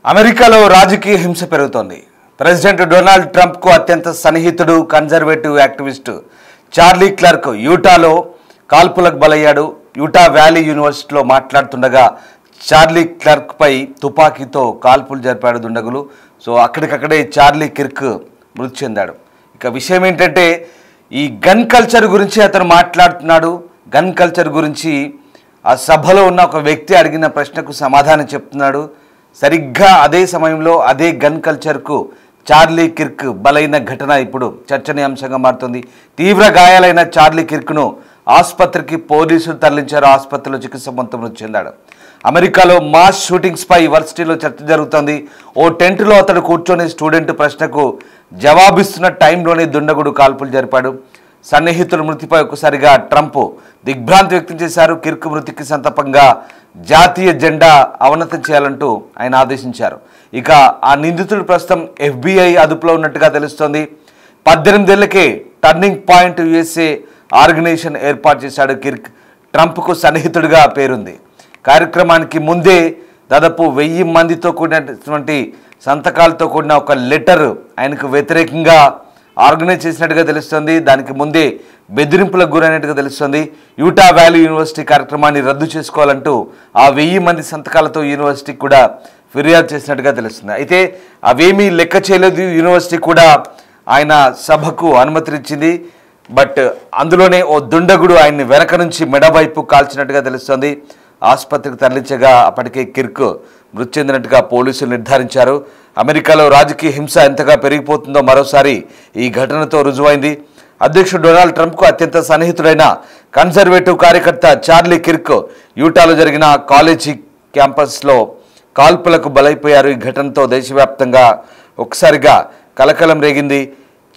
అమెరికాలో రాజకీయ హింస పెరుగుతోంది. ప్రెసిడెంట్ డొనాల్డ్ ట్రంప్ కు అత్యంత సన్నిహితుడు కన్జర్వేటివ్ యాక్టివిస్ట్ చార్లీ క్లర్క్ యూటాలో కాల్పులకు బలయ్యాడు. యూటా వ్యాలీ యూనివర్సిటీలో మాట్లాడుతుండగా చార్లీ క్లర్క్ పై తుపాకీతో కాల్పులు జరిపాడు దుండగులు. సో అక్కడికక్కడే చార్లీ క్లర్క్ మృతి చెందాడు. ఇక విషయం ఏంటంటే ఈ గన్ కల్చర్ గురించి అతను మాట్లాడుతున్నాడు. గన్ కల్చర్ గురించి ఆ సభలో ఉన్న ఒక వ్యక్తి అడిగిన ప్రశ్నకు సమాధానం చెప్తున్నాడు. సరిగ్గా అదే సమయంలో అదే గన్ కల్చర్కు చార్లీ కిర్క్ బలైన ఘటన ఇప్పుడు చర్చనీయాంశంగా మారుతుంది. తీవ్ర గాయాలైన చార్లీ కిర్క్ను ఆసుపత్రికి పోలీసులు తరలించారు. ఆసుపత్రిలో చికిత్స పొందుతూ మృతి చెందాడు. అమెరికాలో మాస్ షూటింగ్స్పై యూనివర్సిటీలో చర్చ జరుగుతోంది. ఓ టెంట్లో అతడు కూర్చొని స్టూడెంట్ ప్రశ్నకు జవాబిస్తున్న టైంలోనే దుండగుడు కాల్పులు జరిపాడు. సన్నిహితుల మృతిపై ఒక్కసారిగా ట్రంప్ దిగ్భ్రాంతి వ్యక్తం చేశారు. కిర్క్ మృతికి సంతాపంగా జాతీయ జెండా అవనతం చేయాలంటూ ఆయన ఆదేశించారు. ఇక ఆ నిందితుడు ప్రస్తుతం FBI అదుపులో ఉన్నట్టుగా తెలుస్తోంది. 18 ఏళ్లకే టర్నింగ్ పాయింట్ USA ఆర్గనైజేషన్ ఏర్పాటు చేశాడు కిర్క్. ట్రంప్కు సన్నిహితుడిగా పేరుంది. కార్యక్రమానికి ముందే దాదాపు 1000 మందితో కూడినటువంటి సంతకాలతో కూడిన ఒక లెటర్ ఆయనకు వ్యతిరేకంగా ఆర్గనైజ్ చేసినట్టుగా తెలుస్తుంది. దానికి ముందే బెదిరింపులకు గురైనట్టుగా తెలుస్తుంది. యూటా వ్యాలీ యూనివర్సిటీ కార్యక్రమాన్ని రద్దు చేసుకోవాలంటూ ఆ 1000 మంది సంతకాలతో యూనివర్సిటీకి కూడా ఫిర్యాదు చేసినట్టుగా తెలుస్తుంది. అయితే అవేమీ లెక్క చేయలేదు. యూనివర్సిటీ కూడా ఆయన సభకు అనుమతినిచ్చింది. బట్ అందులోనే ఓ దుండగుడు ఆయన్ని వెనక నుంచి మెడవైపు కాల్చినట్టుగా తెలుస్తుంది. ఆసుపత్రికి తరలించగా అప్పటికే కిర్క్ మృతి చెందినట్టుగా పోలీసులు నిర్ధారించారు. అమెరికాలో రాజకీయ హింస ఎంతగా పెరిగిపోతుందో మరోసారి ఈ ఘటనతో రుజువైంది. అధ్యక్షుడు డొనాల్డ్ ట్రంప్కు అత్యంత సన్నిహితుడైన కన్జర్వేటివ్ కార్యకర్త చార్లీ కిర్క్ యూటాలో జరిగిన కాలేజీ క్యాంపస్లో కాల్పులకు బలైపోయారు. ఈ ఘటనతో దేశవ్యాప్తంగా ఒకసారిగా కలకలం రేగింది.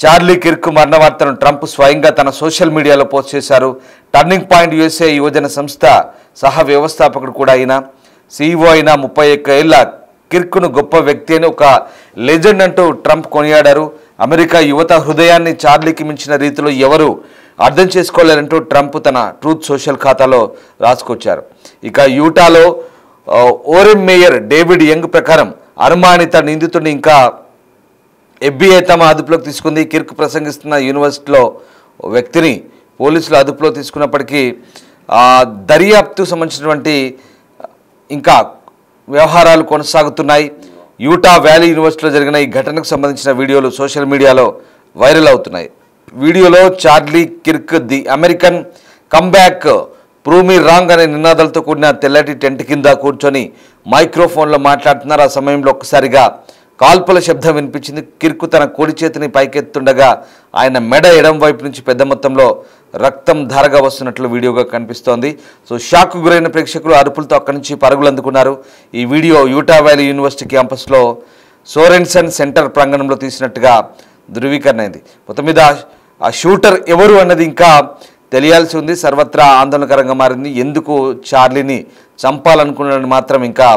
చార్లీ కిర్క్ మరణ వార్తను ట్రంప్ స్వయంగా తన సోషల్ మీడియాలో పోస్ట్ చేశారు. టర్నింగ్ పాయింట్ USA యువజన సంస్థ సహ వ్యవస్థాపకుడు కూడా అయిన CEO అయిన 31 ఏళ్ల కిర్క్ను గొప్ప వ్యక్తి అని, ఒక లెజెండ్ అంటూ ట్రంప్ కొనియాడారు. అమెరికా యువత హృదయాన్ని చార్లీకి మించిన రీతిలో ఎవరు అర్థం చేసుకోలేరంటూ ట్రంప్ తన ట్రూత్ సోషల్ ఖాతాలో రాసుకొచ్చారు. ఇక యూటాలో ఓరెమ్ మేయర్ డేవిడ్ యంగ్ ప్రకారం అనుమానిత నిందితుడిని ఇంకా FBI తమ అదుపులోకి తీసుకుంది. కిర్క్ ప్రసంగిస్తున్న యూనివర్సిటీలో వ్యక్తిని పోలీసులు అదుపులో తీసుకున్నప్పటికీ దర్యాప్తు సంబంధించినటువంటి ఇంకా వ్యవహారాలు కొనసాగుతున్నాయి. యూటా వ్యాలీ యూనివర్సిటీలో జరిగిన ఈ ఘటనకు సంబంధించిన వీడియోలు సోషల్ మీడియాలో వైరల్ అవుతున్నాయి. వీడియోలో Charlie Kirk the American comeback prove me wrong అనే నినాదాలతో కూడిన తెల్లటి టెంట్ కింద కూర్చొని మైక్రోఫోన్లో మాట్లాడుతున్నారు. ఆ సమయంలో ఒక్కసారిగా కాల్పుల శబ్దం వినిపించింది. కిర్క్ తన కుడి చేతిని పైకెత్తుండగా ఆయన మెడ ఎడం వైపు నుంచి పెద్ద మొత్తంలో రక్తం ధారగా వస్తున్నట్లు వీడియోగా కనిపిస్తోంది. సో షాక్ గురైన ప్రేక్షకులు అరుపులతో అక్కడి నుంచి పరుగులు అందుకున్నారు. ఈ వీడియో యూటా వ్యాలీ యూనివర్సిటీ క్యాంపస్లో సోరెన్సన్ సెంటర్ ప్రాంగణంలో తీసినట్టుగా ధృవీకరణ అయింది. మొత్తం మీద ఆ షూటర్ ఎవరు అన్నది ఇంకా తెలియాల్సి ఉంది. సర్వత్రా ఆందోళనకరంగా మారింది. ఎందుకు చార్లీని చంపాలనుకున్నాడని మాత్రం ఇంకా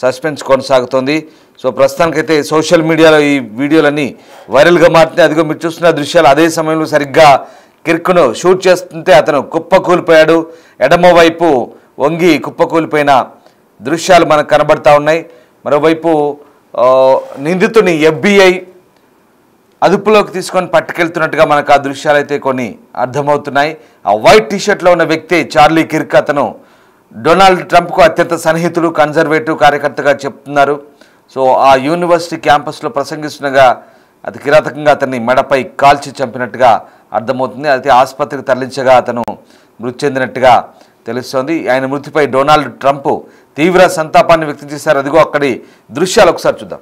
సస్పెన్స్ కొనసాగుతోంది. సో ప్రస్తుతానికైతే సోషల్ మీడియాలో ఈ వీడియోలన్నీ వైరల్గా మారుతున్నాయి. అదిగో మీరు చూస్తున్న దృశ్యాలు అదే సమయంలో సరిగ్గా కిర్క్ను షూట్ చేస్తుంటే అతను కుప్పకూలిపోయాడు. ఎడమవైపు వంగి కుప్పకూలిపోయిన దృశ్యాలు మనకు కనబడతా ఉన్నాయి. మరోవైపు నిందితుని FBI అదుపులోకి తీసుకొని పట్టుకెళ్తున్నట్టుగా మనకు ఆ దృశ్యాలు అయితే కొన్ని అర్థమవుతున్నాయి. ఆ వైట్ టీషర్ట్లో ఉన్న వ్యక్తి చార్లీ కిర్క్. అతను డొనాల్డ్ ట్రంప్కు అత్యంత సన్నిహితుడు, కన్జర్వేటివ్ కార్యకర్తగా చెప్తున్నారు. సో ఆ యూనివర్సిటీ క్యాంపస్లో ప్రసంగిస్తుండగా అతి కిరాతకంగా అతన్ని మెడపై కాల్చి చంపినట్టుగా అర్థమవుతుంది. అయితే ఆసుపత్రికి తరలించగా అతను మృతి చెందినట్టుగా తెలుస్తోంది. ఆయన మృతిపై డొనాల్డ్ ట్రంప్ తీవ్ర సంతాపాన్ని వ్యక్తం చేశారు. అదిగో అక్కడి దృశ్యాలు ఒకసారి చూద్దాం.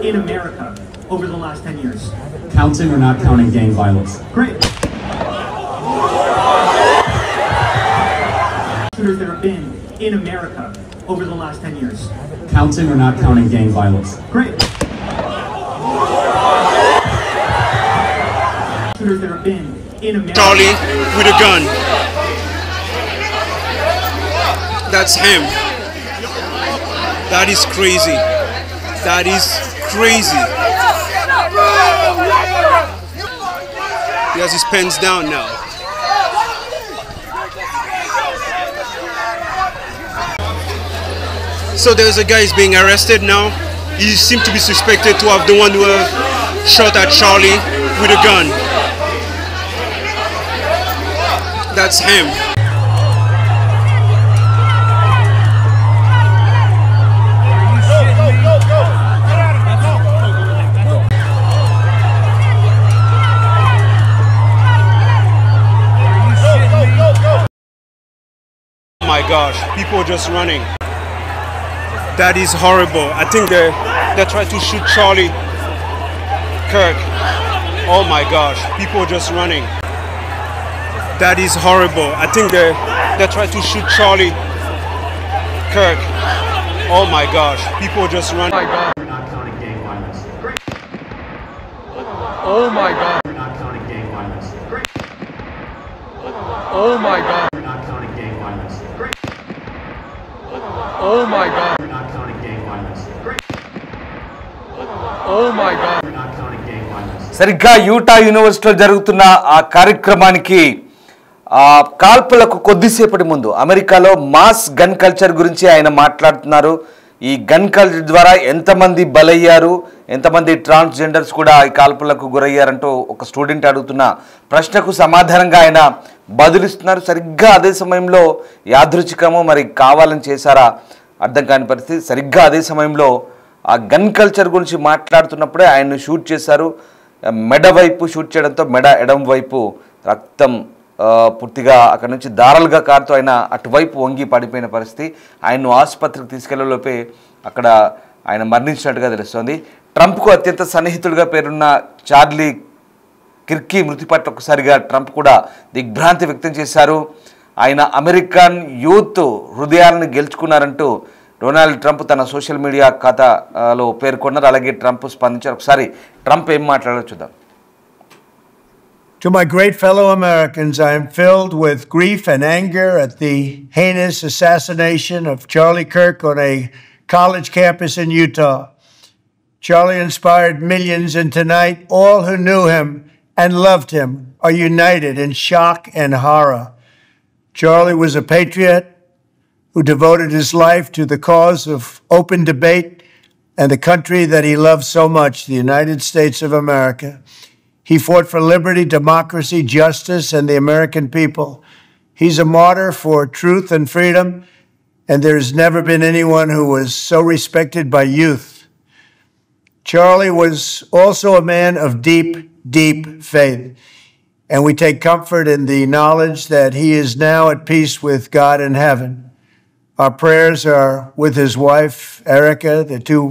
In America over the last 10 years. Counting or not counting gang violence? Great. Shooters that have been in America over the last 10 years. Counting or not counting gang violence? Great. Shooters that have been in America. Charlie with a gun. That's him. That is crazy. That is crazy. He has his pens down now. So there's a guy who's being arrested now. He seems to be suspected to have the one who shot at Charlie with a gun. That's him. Oh my gosh, people are just running. That is horrible. I think they tried to shoot Charlie Kirk. Oh my gosh, people are just running. That is horrible. I think they tried to shoot Charlie Kirk. Oh my gosh, people are just running. We're not counting gang violence. Oh my God. We're not counting gang violence. Oh my God. We're not counting gang violence. Oh my God. We're not counting gang violence. Oh my God. We're not counting gang violence. సరిగ్గా Utah యూనివర్సిటీలో జరుగుతున్న ఆ కార్యక్రమానికి కాల్పులకు కొద్దిసేపటి ముందు అమెరికాలో mass gun culture గురించి ఆయన మాట్లాడుతున్నారు. ఈ గన్ కల్చర్ ద్వారా ఎంతమంది బలయ్యారు, ఎంతమంది ట్రాన్స్జెండర్స్ కూడా ఈ కాల్పులకు గురయ్యారంటూ ఒక స్టూడెంట్ అడుగుతున్న ప్రశ్నకు సమాధానంగా ఆయన బదులిస్తున్నారు. సరిగ్గా అదే సమయంలో యాదృచ్ఛికమో మరి కావాలని చేశారా అర్థం కాని పరిస్థితి. సరిగ్గా అదే సమయంలో ఆ గన్ కల్చర్ గురించి మాట్లాడుతున్నప్పుడే ఆయన్ను షూట్ చేశారు. మెడ వైపు షూట్ చేయడంతో మెడ ఎడం వైపు రక్తం పూర్తిగా అక్కడ నుంచి దారాలుగా కారుతూ ఆయన అటువైపు వంగి పడిపోయిన పరిస్థితి. ఆయన్ను ఆసుపత్రికి తీసుకెళ్లలోపే అక్కడ ఆయన మరణించినట్టుగా తెలుస్తోంది. ట్రంప్కు అత్యంత సన్నిహితుడిగా పేరున్న చార్లీ కిర్కీ మృతి పట్ల ఒకసారిగా ట్రంప్ కూడా దిగ్భ్రాంతి వ్యక్తం చేశారు. ఆయన అమెరికన్ యూత్ హృదయాలను గెలుచుకున్నారంటూ డొనాల్డ్ ట్రంప్ తన సోషల్ మీడియా ఖాతాలో పేర్కొన్నారు. అలాగే ట్రంప్ స్పందించారు. ఒకసారి ట్రంప్ ఏం మాట్లాడారో చూద్దాం. To my great fellow Americans, I am filled with grief and anger at the heinous assassination of Charlie Kirk on a college campus in Utah. Charlie inspired millions, and tonight all who knew him and loved him are united in shock and horror. Charlie was a patriot who devoted his life to the cause of open debate and the country that he loved so much, the United States of America. He fought for liberty, democracy, justice, and the American people. He's a martyr for truth and freedom, and there's never been anyone who was so respected by youth. Charlie was also a man of deep, deep faith, and we take comfort in the knowledge that he is now at peace with God in heaven. Our prayers are with his wife, Erica, the two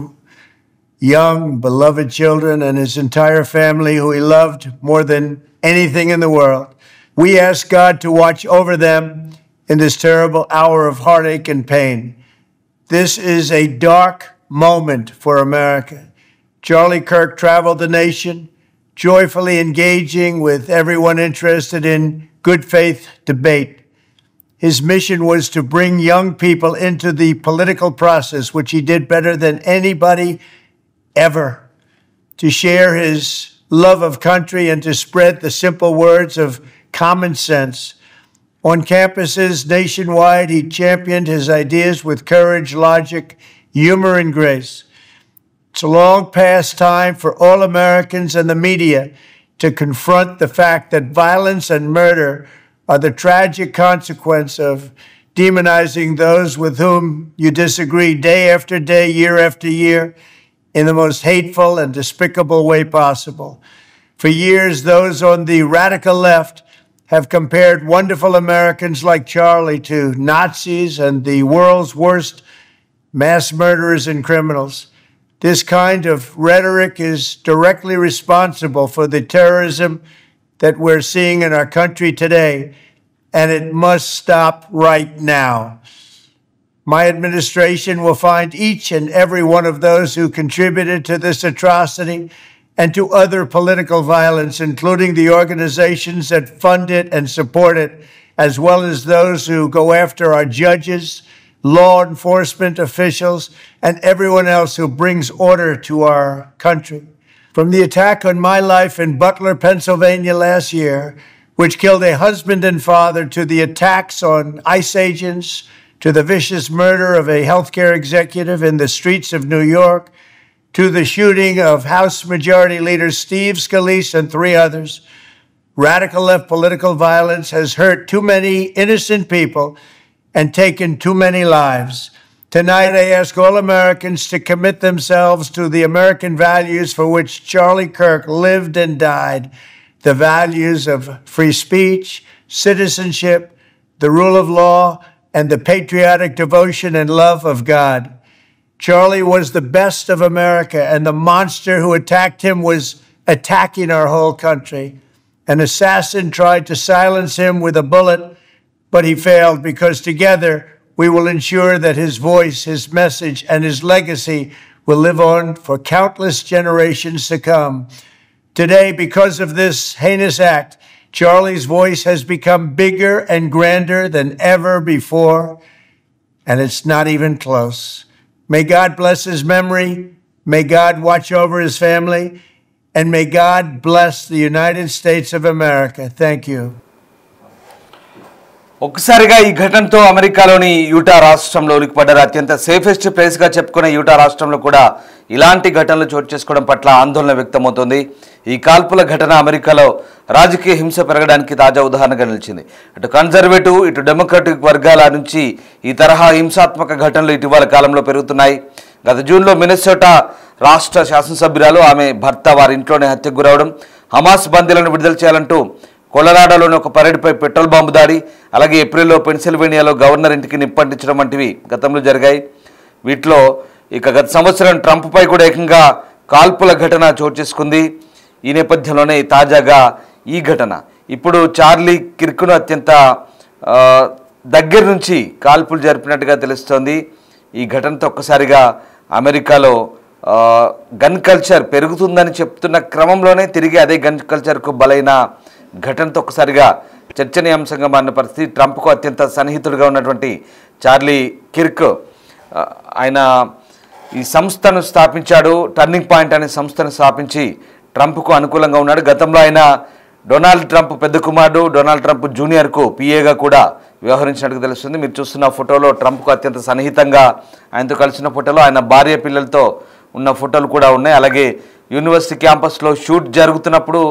young, beloved children, and his entire family, who he loved more than anything in the world. We ask God to watch over them in this terrible hour of heartache and pain. This is a dark moment for America. Charlie Kirk traveled the nation, joyfully engaging with everyone interested in good faith debate. His mission was to bring young people into the political process, which he did better than anybody ever, to share his love of country and to spread the simple words of common sense. On campuses nationwide, he championed his ideas with courage, logic, humor, and grace. It's a long past time for all Americans and the media to confront the fact that violence and murder are the tragic consequence of demonizing those with whom you disagree day after day, year after year, in the most hateful and despicable way possible. For years, those on the radical left have compared wonderful Americans like Charlie to Nazis and the world's worst mass murderers and criminals. This kind of rhetoric is directly responsible for the terrorism that we're seeing in our country today, and it must stop right now. My administration will find each and every one of those who contributed to this atrocity and to other political violence, including the organizations that fund it and support it, as well as those who go after our judges, law enforcement officials, and everyone else who brings order to our country. From the attack on my life in Butler, Pennsylvania last year, which killed a husband and father, to the attacks on ICE agents, to the vicious murder of a healthcare executive in the streets of New York, to the shooting of House Majority Leader Steve Scalise and 3 others, radical left political violence has hurt too many innocent people and taken too many lives. Tonight, I ask all Americans to commit themselves to the American values for which Charlie Kirk lived and died, the values of free speech, citizenship, the rule of law, and the patriotic devotion and love of God. Charlie was the best of America, and the monster who attacked him was attacking our whole country. An assassin tried to silence him with a bullet, but he failed because together we will ensure that his voice, his message, and his legacy will live on for countless generations to come. Today, because of this heinous act, Charlie's voice has become bigger and grander than ever before, and it's not even close. May God bless his memory, may God watch over his family, and may God bless the United States of America. Thank you. ఒక్కసారిగా ఈ ఘటనతో అమెరికాలోని Utah రాష్ట్రంలో ఉలిక్కిపడ్డారు. అత్యంత safest ప్లేస్గా చెప్పుకునే Utah రాష్ట్రంలో కూడా ఇలాంటి ఘటనలు చోటు చేసుకోవడం పట్ల ఆందోళన వ్యక్తమవుతోంది. ఈ కాల్పుల ఘటన అమెరికాలో రాజకీయ హింస పెరగడానికి తాజా ఉదాహరణగా నిలిచింది. అటు కన్జర్వేటివ్ ఇటు డెమోక్రటిక్ వర్గాల నుంచి ఈ తరహా హింసాత్మక ఘటనలు ఇటీవల కాలంలో పెరుగుతున్నాయి. గత జూన్లో మినెసోటా రాష్ట్ర శాసనసభ్యురాలు ఆమె భర్త వారి ఇంట్లోనే హత్యకు గురవడం, హమాస్ బందీలను విడుదల చేయాలంటూ కొలరాడోలోని ఒక పరేడ్పై పెట్రోల్ బాంబు దాడి, అలాగే ఏప్రిల్లో పెన్సిల్వేనియాలో గవర్నర్ ఇంటికి నిప్పంటించడం వంటివి గతంలో జరిగాయి. వీటిలో ఇక గత సంవత్సరం ట్రంప్పై కూడా ఏకంగా కాల్పుల ఘటన చోటు చేసుకుంది. ఈ నేపథ్యంలోనే తాజాగా ఈ ఘటన ఇప్పుడు చార్లీ కిర్క్ను అత్యంత దగ్గర నుంచి కాల్పులు జరిపినట్టుగా తెలుస్తోంది. ఈ ఘటనతో ఒక్కసారిగా అమెరికాలో గన్ కల్చర్ పెరుగుతుందని చెప్తున్న క్రమంలోనే తిరిగి అదే గన్ కల్చర్కు బలైన ఘటనతో ఒక్కసారిగా చర్చనీయాంశంగా మారిన పరిస్థితి. ట్రంప్కు అత్యంత సన్నిహితుడిగా ఉన్నటువంటి చార్లీ కిర్క్ ఆయన ఈ సంస్థను స్థాపించాడు. టర్నింగ్ పాయింట్ అనే సంస్థను స్థాపించి ట్రంప్కు అనుకూలంగా ఉన్నాడు. గతంలో ఆయన డొనాల్డ్ ట్రంప్ పెద్ద కుమారుడు డొనాల్డ్ ట్రంప్ జూనియర్కు పిఏగా కూడా వ్యవహరించినట్టుగా తెలుస్తుంది. మీరు చూస్తున్న ఫోటోలో ట్రంప్కు అత్యంత సన్నిహితంగా ఆయనతో కలిసిన ఫోటోలో ఆయన భార్య పిల్లలతో ఉన్న ఫోటోలు కూడా ఉన్నాయి. అలాగే యూనివర్సిటీ క్యాంపస్లో షూట్ జరుగుతున్నప్పుడు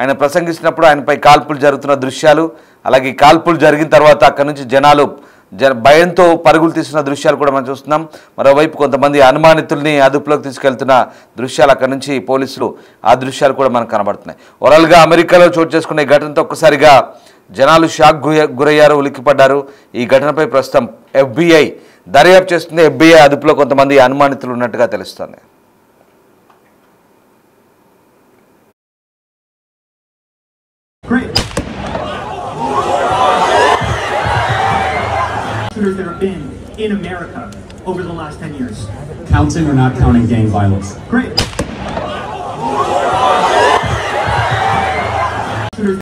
ఆయన ప్రసంగిస్తున్నప్పుడు ఆయనపై కాల్పులు జరుగుతున్న దృశ్యాలు, అలాగే కాల్పులు జరిగిన తర్వాత అక్కడి నుంచి జనాలు భయంతో పరుగులు తీస్తున్న దృశ్యాలు కూడా మనం చూస్తున్నాం. మరోవైపు కొంతమంది అనుమానితుల్ని అదుపులోకి తీసుకెళ్తున్న దృశ్యాలు అక్కడి నుంచి పోలీసులు ఆ దృశ్యాలు కూడా మనకు కనబడుతున్నాయి. ఓవరాల్గా అమెరికాలో చోటు చేసుకునే ఘటనతో ఒక్కసారిగా జనాలు షాక్ గురయ్యారు, ఉలిక్కిపడ్డారు. ఈ ఘటనపై ప్రస్తుతం FBI దర్యాప్తు చేస్తుంది. FBI అదుపులో కొంతమంది అనుమానితులు ఉన్నట్టుగా తెలుస్తోంది. Great. Shooters that have been in America over the last 10 years. Counting or not counting gang violence? Great.